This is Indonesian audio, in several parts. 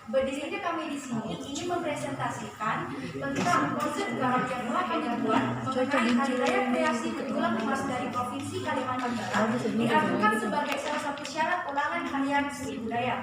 Berdirinya kami di sini ingin mempresentasikan tentang konsep garap yang telah kami buat mengenai Hari Raya Kreasi Menjulang Emas dari Provinsi Kalimantan Barat diajukan sebagai salah satu syarat ulangan Harian Seni Budaya.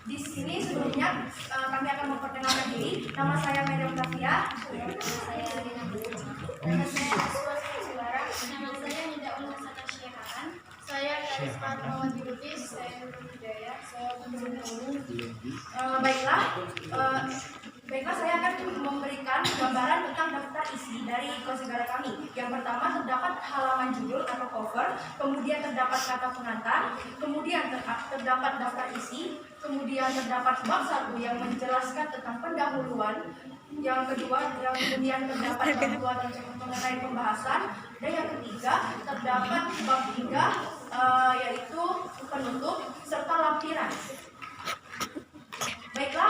Di sini sebelumnya kami akan memperkenalkan diri. Nama saya Meriam Tafia. Saya Rina. Nama saya Aswa Suara. Nama saya Nida Ulma Satasyahan. Saya Karisma Rahmawati Lubis. Saya Nurul Hidayah. Saya Baiklah, saya akan memberikan gambaran tentang daftar isi dari Kosegara kami. Yang pertama terdapat halaman judul atau cover, kemudian terdapat kata pengantar, kemudian terdapat daftar isi, kemudian terdapat bab 1 yang menjelaskan tentang pendahuluan, yang kedua kemudian terdapat bab 2 mengenai pembahasan, dan yang ketiga terdapat bab 3 yaitu penutup serta lampiran. Baiklah,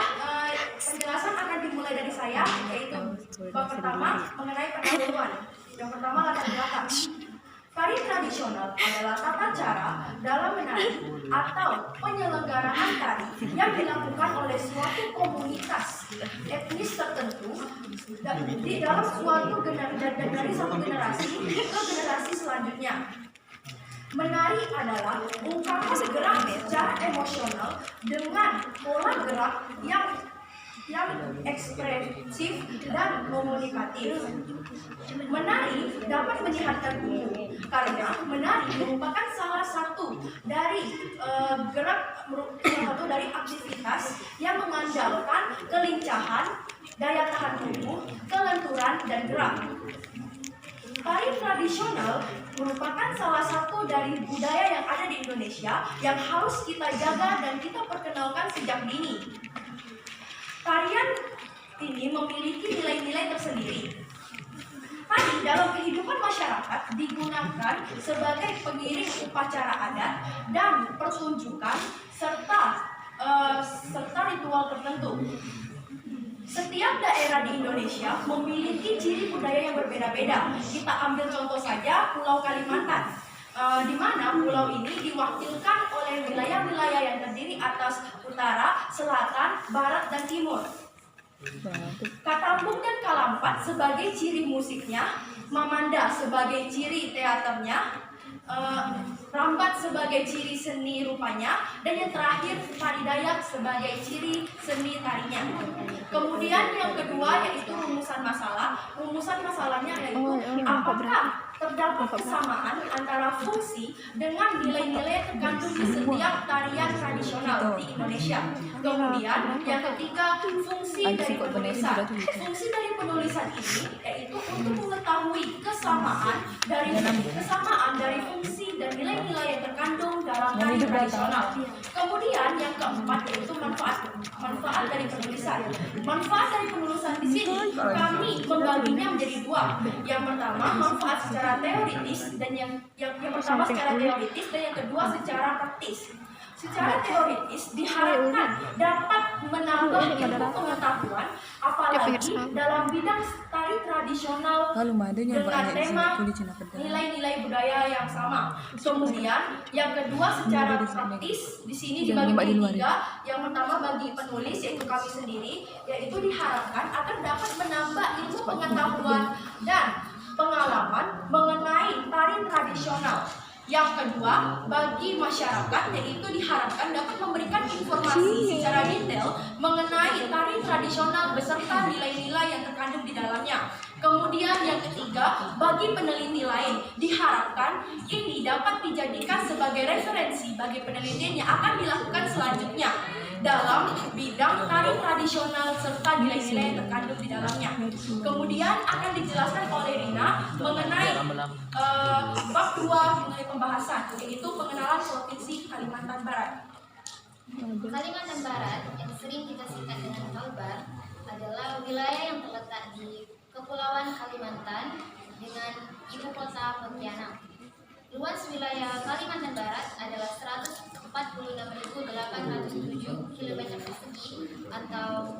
penjelasan akan dimulai dari saya, yaitu bab pertama mengenai pendahuluan. Yang pertama, latar belakang. Tari tradisional adalah tata cara dalam menari atau penyelenggaraan tari yang dilakukan oleh suatu komunitas etnis tertentu di dalam suatu dari satu generasi ke generasi selanjutnya. Menari adalah ungkapan gerak secara emosional dengan pola gerak yang ekspresif dan komunikatif. Menari dapat menyehatkan tubuh karena menari merupakan salah satu dari aktivitas yang mengandalkan kelincahan, daya tahan tubuh, kelenturan, dan gerak. Tari tradisional merupakan salah satu dari budaya yang ada di Indonesia yang harus kita jaga dan kita perkenalkan sejak dini. Tarian ini memiliki nilai-nilai tersendiri. Tari dalam kehidupan masyarakat digunakan sebagai pengiring upacara adat dan pertunjukan serta ritual tertentu. Setiap daerah di Indonesia memiliki ciri budaya yang berbeda-beda. Kita ambil contoh saja Pulau Kalimantan, di mana pulau ini diwakilkan oleh wilayah-wilayah yang terdiri atas utara, selatan, barat, dan timur. Katambuk dan Kalampat sebagai ciri musiknya, Mamanda sebagai ciri teaternya, Rambat sebagai ciri seni rupanya, dan yang terakhir Tari Dayak sebagai ciri seni tarinya. Kemudian yang kedua yaitu rumusan masalah. Rumusan masalahnya yaitu apakah terdapat kesamaan antara fungsi dengan nilai-nilai terkandung di setiap tarian tradisional di Indonesia. Kemudian yang ketiga fungsi dari penulisan. Fungsi dari penulisan ini yaitu untuk mengetahui kesamaan dari fungsi dan nilai-nilai yang terkandung dalam tari tradisional. Kemudian yang keempat yaitu manfaat dari penulisan. Manfaat dari penulisan di sini kami membaginya menjadi dua. Yang pertama manfaat secara teoritis dan yang pertama secara teoritis dan yang kedua secara praktis. Secara teoritis diharapkan dapat menambah ilmu pengetahuan apalagi dalam bidang tari tradisional dengan tema nilai-nilai budaya yang sama. Kemudian yang kedua secara praktis di sini dibagi menjadi 3. Yang pertama bagi penulis yaitu kami sendiri, yaitu diharapkan akan dapat menambah ilmu pengetahuan dan pengalaman mengenai tari tradisional. Yang kedua, bagi masyarakat yaitu diharapkan dapat memberikan informasi secara detail mengenai tari tradisional beserta nilai-nilai yang terkandung di dalamnya. Kemudian yang ketiga, bagi peneliti lain diharapkan ini dapat dijadikan sebagai referensi bagi penelitian yang akan dilakukan selanjutnya dalam bidang tari tradisional serta nilai-nilai yang terkandung di dalamnya. Kemudian akan dijelaskan oleh Rina mengenai bab 2 mengenai pembahasan, yaitu pengenalan Provinsi Kalimantan Barat. Kalimantan Barat yang sering kita singkat dengan Kalbar adalah wilayah yang terletak di Kepulauan Kalimantan dengan ibu kota Pontianak. Luas wilayah Kalimantan Barat adalah 146.807 km persegi atau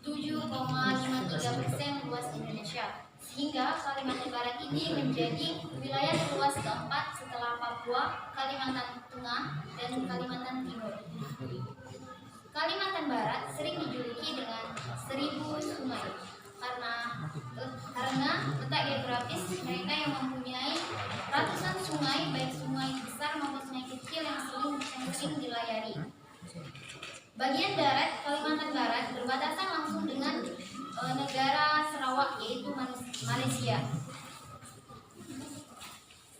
7,53% luas Indonesia. Sehingga Kalimantan Barat ini menjadi wilayah luas keempat setelah Papua, Kalimantan Tengah, dan Kalimantan Timur. Kalimantan Barat sering dijuluki dengan 1000 sungai karena letak geografis mereka yang mempunyai ratusan sungai, baik sungai besar maupun sungai kecil yang sering dilayari. Bagian darat Kalimantan Barat berbatasan langsung dengan negara Sarawak, yaitu Malaysia.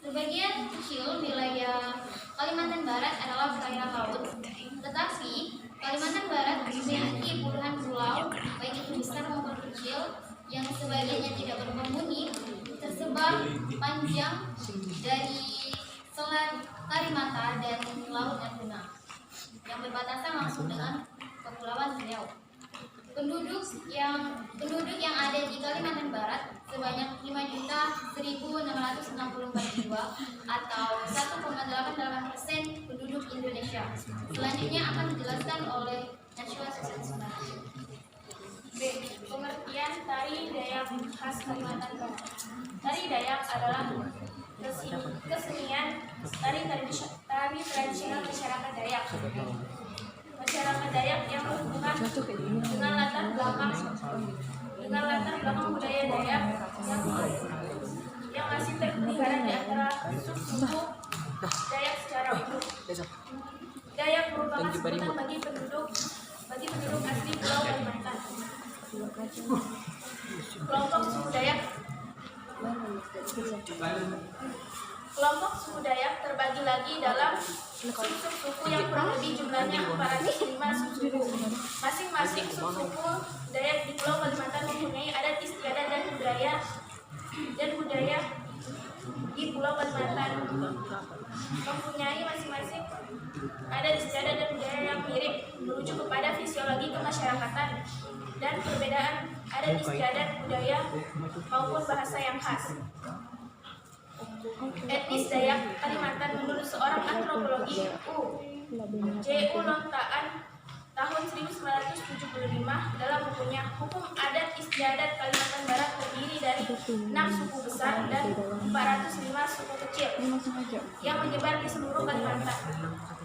Sebagian kecil wilayah Kalimantan Barat adalah perairan laut, tetapi Kalimantan Barat memiliki puluhan pulau, baik itu besar maupun kecil, yang sebagiannya tidak berpenghuni, tersebar panjang dari Selat Karimata dan Laut Natuna, yang berbatasan langsung dengan Kepulauan Riau. Penduduk yang ada di Kalimantan Barat sebanyak 5.1.664 jiwa atau 1,88% penduduk Indonesia. Selanjutnya akan dijelaskan oleh Najwa Susanti. B. Pengertian tari Dayak khas Kalimantan Barat. Tari Dayak adalah kesenian tari tradisional masyarakat Dayak. Masyarakat Dayak yang berhubungan dengan latar belakang budaya Dayak yang masih terpelihara di antara suku Dayak secara utuh. Dayak merupakan sebutan bagi penduduk asli Pulau Kalimantan. Kelompok suku Dayak terbagi lagi dalam suku yang kurang lebih jumlahnya 405 suku. Masing-masing suku Dayak di Pulau Kalimantan mempunyai adat istiadat dan budaya di Pulau Kalimantan mempunyai masing-masing adat istiadat dan budaya yang mirip, merujuk kepada fisiologi kemasyarakatan dan perbedaan adat istiadat budaya maupun bahasa yang khas. Etnis Dayak Kalimantan menurut seorang antropologi J.U. Lontaan tahun 1975 dalam bukunya Hukum Adat Istiadat Kalimantan Barat terdiri dari 6 suku besar dan 405 suku kecil yang menyebar di seluruh Kalimantan.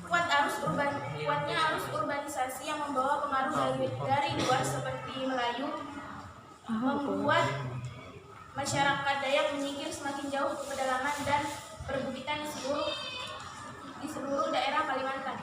Kuatnya arus urbanisasi yang membawa pengaruh dari luar seperti Melayu membuat masyarakat Dayak menyingkir semakin jauh ke pedalaman dan perbukitan di seluruh daerah Kalimantan.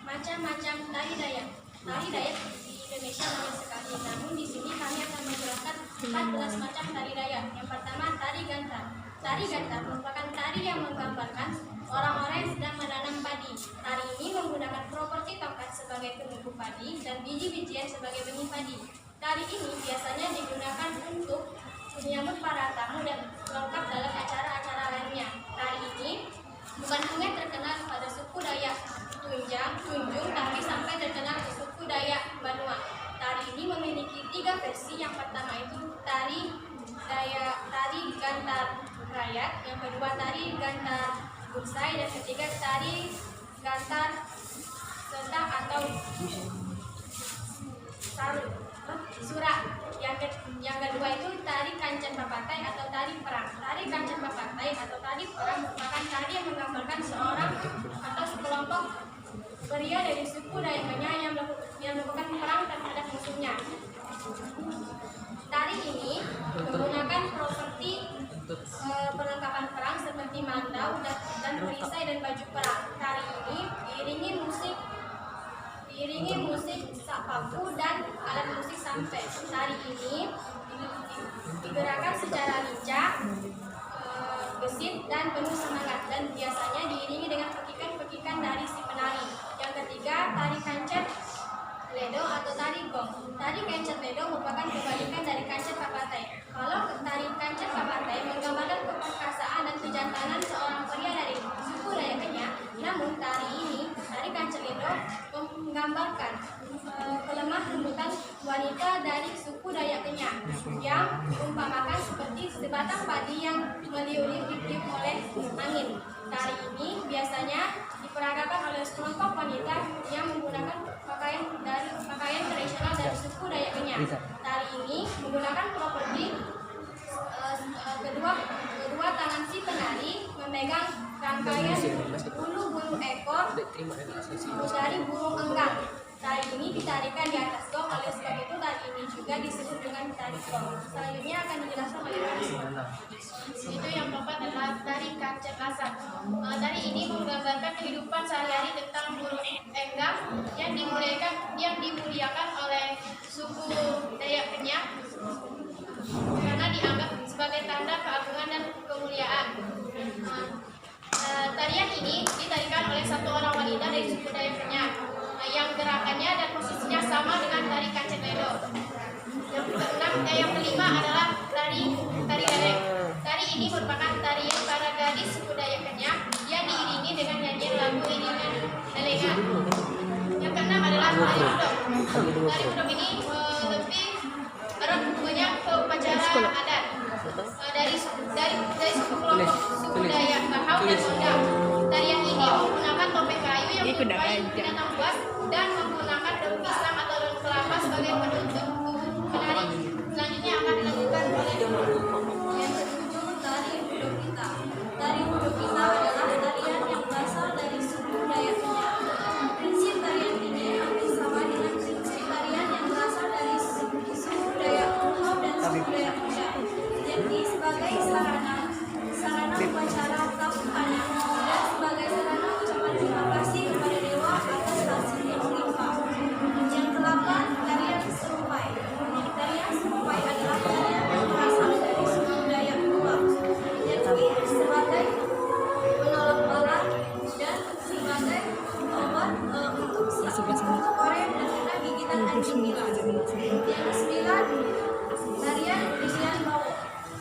Macam-macam tari Dayak. Tari Dayak di Indonesia banyak sekali, namun di sini kami akan menjelaskan 14 macam tari Dayak. Yang pertama, tari gantar. Tari gantar merupakan tari yang menggambarkan orang-orang yang sedang menanam padi. Tari ini menggunakan properti tongkat sebagai penumpu padi dan biji-bijian sebagai benih padi. Tari ini biasanya digunakan untuk menyambut para tamu dan lengkap dalam acara-acara lainnya. Tari ini bukan hanya terkenal pada suku Dayak Tunjung, tapi sampai terkenal di suku Dayak Banua. Tari ini memiliki 3 versi. Yang pertama itu tari gantar rakyat, yang kedua tari gantar bursai, dan ketiga tari gantar setang atau surak. Yang kedua itu tari kancan bapatai atau tari perang. Tari kancan bapatai atau tari perang merupakan tari yang menggambarkan seorang atau sekelompok pria dari suku Dayak yang melakukan perang terhadap musuhnya. Tari ini menggunakan properti perlengkapan perang seperti mandau dan perisai dan baju perang. Tari ini diiringi musik sapaku dan alat musik sampai. Tari ini digerakkan secara lincah, gesit dan penuh semangat, dan biasanya diiringi dengan pekikan-pekikan dari si penari. Yang ketiga, tari kancet ledo atau tari gong. Tari kancet ledo merupakan kebalikan dari kancet bapatai. Kalau tari kancet bapatai menggambarkan keperkasaan dan kejantanan seorang pria dari suku Dayak Kenyah, namun tari kancet ledo menggambarkan kelemah lembutan wanita dari suku Dayak Kenyah yang diumpamakan seperti sebatang padi yang meliuk-liuk oleh angin. Tari ini biasanya diperagakan oleh sekelompok wanita yang menggunakan pakaian tradisional dari suku Dayak Kenyah. Tari ini menggunakan properti kedua tangan si penari memegang rangkaian bulu-bulu ekor Tari burung enggang. Tari ini ditarikan di atas gong, oleh sebab itu tari ini juga disebut dengan tari gong. Selanjutnya akan dijelaskan oleh Karisma. Itu yang keempat adalah tari kancet lasak. Tari ini menggambarkan kehidupan sehari-hari tentang burung enggang yang dimuliakan oleh suku Dayak Kenyak karena dianggap sebagai tanda keagungan dan kemuliaan. Tarian ini ditarikan oleh satu orang wanita dari suku Dayak Kenyak yang gerakannya dan posisinya sama dengan tari kancet ledo. Yang kelima adalah tari Dayak. Tari ini merupakan tarian para gadis suku Dayak Kenyak yang diiringi dengan nyanyian lagu iringan elengan. Yang keenam adalah tari udok. Tari udok ini lebih erat hubungannya ke upacara adat dari suku kelompok suku Dayak Bahau dan Ondang. Tarian ini menggunakan topeng kayu yang menyerupai binatang buas dan menggunakan daun pisang atau daun kelapa sebagai penutup tubuh penari. Selanjutnya akan dilakukan oleh Yang ketujuh, tari Udok Kita. Tari Udok Kita adalah tarian yang berasal dari suku Dayak Kenyak. Prinsip tarian ini hampir sama dengan prinsip tarian yang berasal dari suku Dayak Bahau dan suku Dayak Kenyak, yakni sebagai sarana upacara tahunan dan sebagai sarana ucapan terima kasih kepada dewa atas hasil yang melimpah. Yang kedelapan, tarian serupai. Tarian serupai adalah tarian yang berasal dari suku Dayak Kuang, yakni sebagai penolak bala dan sebagai obat untuk orang yang terkena gigitan anjing gila. Yang kesembilan, tarian Wilian Bawo.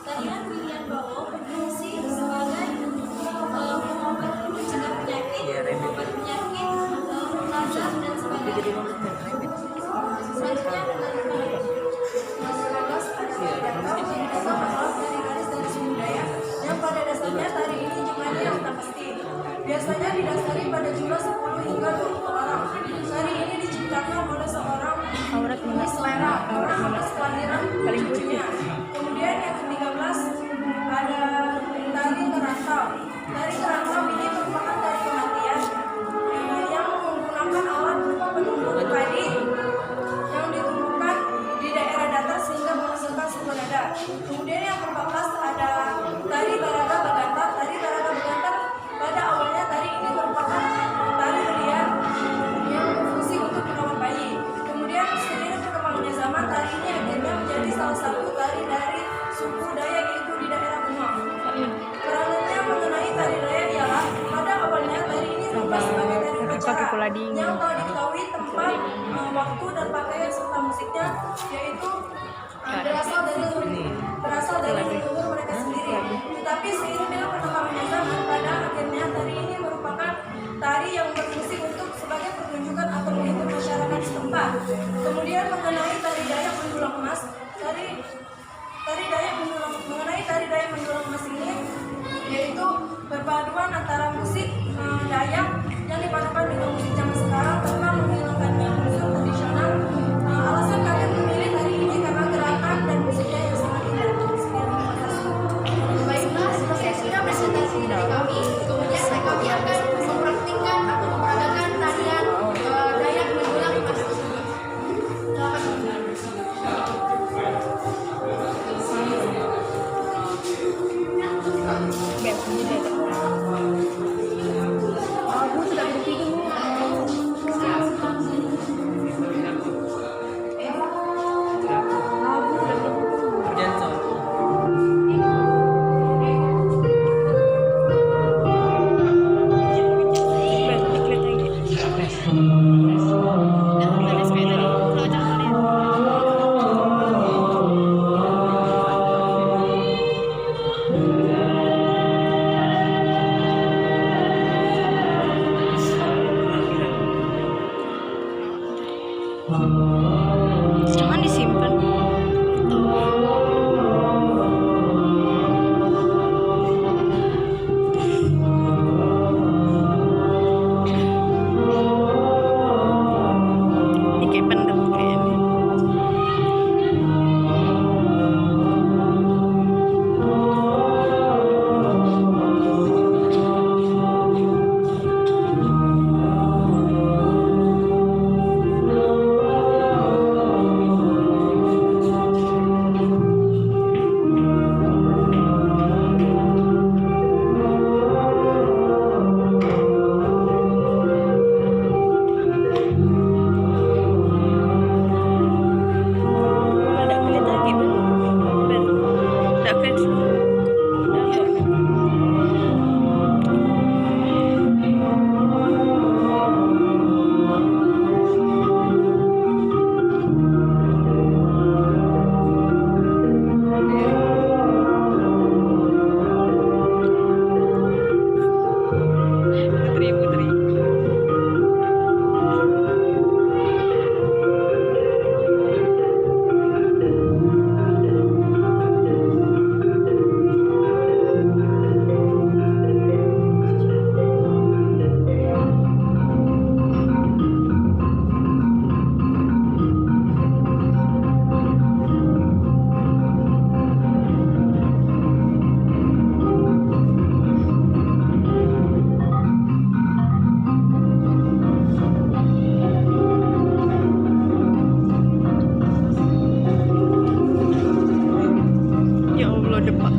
Tarian Wilian Bawo berfungsi sebagai pengobat mencegah penyakit, nazar dan sebagainya. Selanjutnya adalah dari garis dari suku Dayak yang pada dasarnya tari ini jumlahnya yang tak pasti. Biasanya didasari pada jumlah 10 hingga 20 orang. Tari ini diciptakan oleh seorang selera orang atas kelahiran cucunya. Kemudian yang ke-13 ada tari kerantau. Tari kerantau ini merupakan tari kematian yang menggunakan alat berupa penumbuk padi yang ditumbuhkan di daerah datar sehingga menghasilkan suku nada. Kemudian yang ke-14 ada tari Baraga Bagantar. Tari Baraga Bagantar pada awalnya tari ini merupakan tari liar yang berfungsi untuk merawat bayi. Kemudian seiring berkembangnya zaman, tari ini akhirnya menjadi salah satu tari dari suku Dayak yaitu di daerah Bengong. Peranannya mengenai tari Dayak ialah pada awalnya tari ini dibuat sebagai tari upacara yang telah diketahui tempat, waktu dan pakaian serta musiknya yaitu berasal dari leluhur mereka sendiri. Tetapi seiring dengan perkembangannya zaman, pada akhirnya tari ini merupakan tari yang berfungsi untuk sebagai pertunjukan atau menghibur masyarakat setempat. Kemudian mengenai tari Dayak Mendulang Emas, mengenai tari Dayak Mendulang Emas ini yaitu perpaduan antara musik Dayak yang dipadukan dengan musik zaman sekarang tanpa menghilangkannya unsur tradisional. Alasan kami memilih tari ini karena gerakan dan musiknya yang sangat indah. Putri. Ya Allah, depan.